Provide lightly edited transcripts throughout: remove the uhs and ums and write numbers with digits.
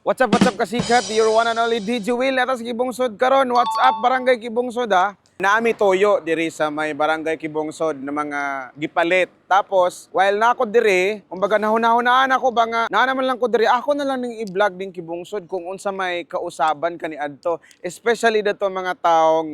What's up kasikat? Your one and only DJ Will. Atas Kibungsod karon. What's up Barangay Kibungsod ha? Naami toyo diri sa may Barangay Kibungsod na mga gipalit. Tapos, while na ako diri, kumbaga nahunahunaan ako ba nga, na naman lang ko diri, ako na lang ning i-vlog din Kibungsod kung unsa may kausaban kani adto. Especially dato mga taong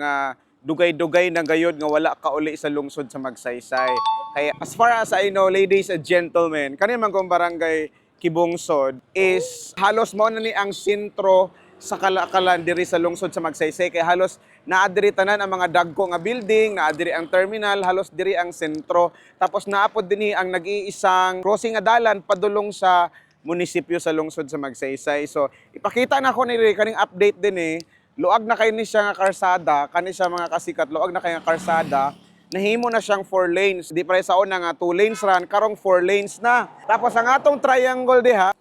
dugay-dugay na gayod nga wala ka uli sa lungsod sa Magsaysay. Kaya as far as I know, ladies and gentlemen, kani man kong barangay Kibungsod is halos mo na ni ang sentro sa kalakalan diri sa lungsod sa Magsaysay, kaya halos naadiri tanan ang mga dagko nga building, naadiri ang terminal, halos diri ang sentro. Tapos naapod dinhi ang nag-iisang crossing nga dalan padulong sa munisipyo sa lungsod sa Magsaysay. So ipakita na ko ni kaning update din luag na kay ni siya nga karsada, kani siya mga kasikat, luag na kay nga karsada. Nahimo na siyang 4 lanes. Di pa rin sa una nga 2 lanes ran, karong 4 lanes na. Tapos ang atong triangle diha,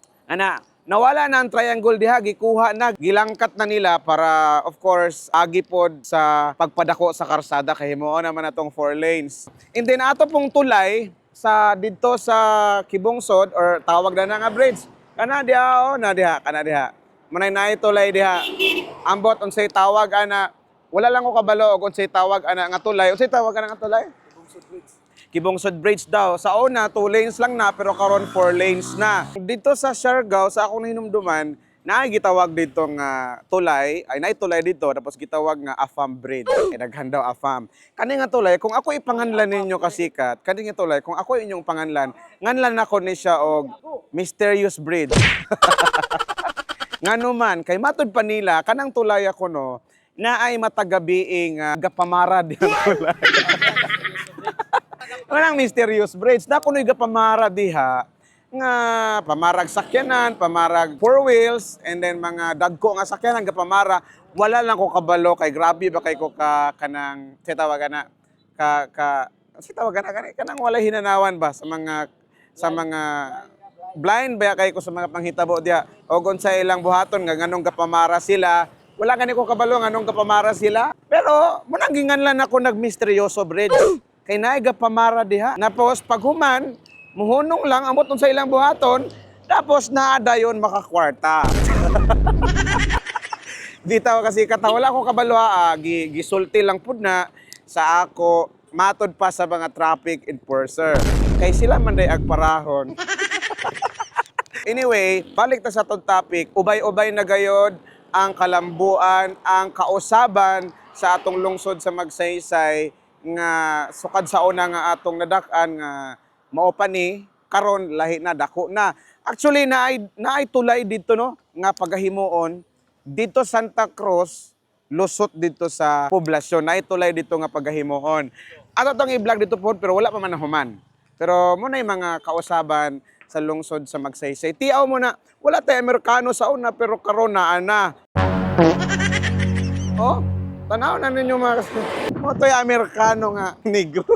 nawala na ang triangle diha, gikuha na, gilangkat na nila para of course agipod sa pagpadako sa karsada kay himuon naman atong 4 lanes. And then ato pong tulay sa didto sa Kibungsod or tawag na nga bridge. Kana diha. Manay na tulay diha. Ambot unsay tawag ana. Wala lang ko kabalo kung unsay tawag ana nga tulay. Unsay tawag ana nga tulay? Kibungsod Bridge. Kibungsod Bridge daw. Sa una 2 lanes lang na pero karon 4 lanes na. Dito sa Siargao sa akong hinumduman, naay gitawag dito nga tulay, ay naay tulay dito tapos gitawag nga Afam Bridge. Ay daghan daw Afam. Kani nga tulay kung ako ipanganlan ninyo kasikat, kani nga tulay kung ako inyong panganlan, nganlan ako ni siya og Mysterious Bridge. Ngano man kay matud pa nila kanang tulay ako no na ay matagabiing gapamara diha tulay. Walang Mysterious Bridge. Na kuno'y gapamara diha nga pamarag sakyanan, pamarag 4 wheels, and then mga dagko nga sakyanan gapamara. Wala lang ko kabalo kay grabe ba kay ko kanang sitawagan kanang wala hinanawan ba sa mga blind ba kay ko sa mga panghitabo diha o sa ilang buhaton nga nganong gapamara sila. Wala gani ko kabalo nganong gapamara sila. Pero munang ginganlan ako nagmisteryoso bridge. Kay naay gapamara diha. Napos paghuman, muhunong lang amot sa ilang buhaton, tapos naadayon makakwarta. Dito kasi wala ko kabalo gisulti lang pud na sa ako matod pa sa mga traffic enforcer. Kay sila man day agparahon. Anyway, balik ta sa tong topic, ubay-ubay na gayod ang kalambuan, ang kausaban sa atong lungsod sa Magsaysay nga sukad sa una nga atong nadak-an nga mao pa ni karon lahi na dako na. Actually naay tulay dito no nga pagahimuon dito Santa Cruz lusot dito sa poblasyon. Naay tulay dito nga pagahimuon. Ato tong i-vlog dito po pero wala pa man nahuman. Pero mo na mga kausaban sa lungsod sa Magsaysay. Tiaw mo na, wala tayo Amerikano sa una pero karon na ana. Oh, tanaw na ninyo mga mo to'y Amerikano nga negro.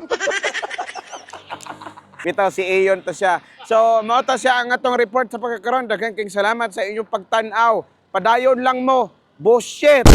Bitaw si Ayon to siya. So, mao to siya ang atong report sa pagkakaroon. Daghang salamat sa inyong pagtan-aw. Padayon lang mo. Bullshit.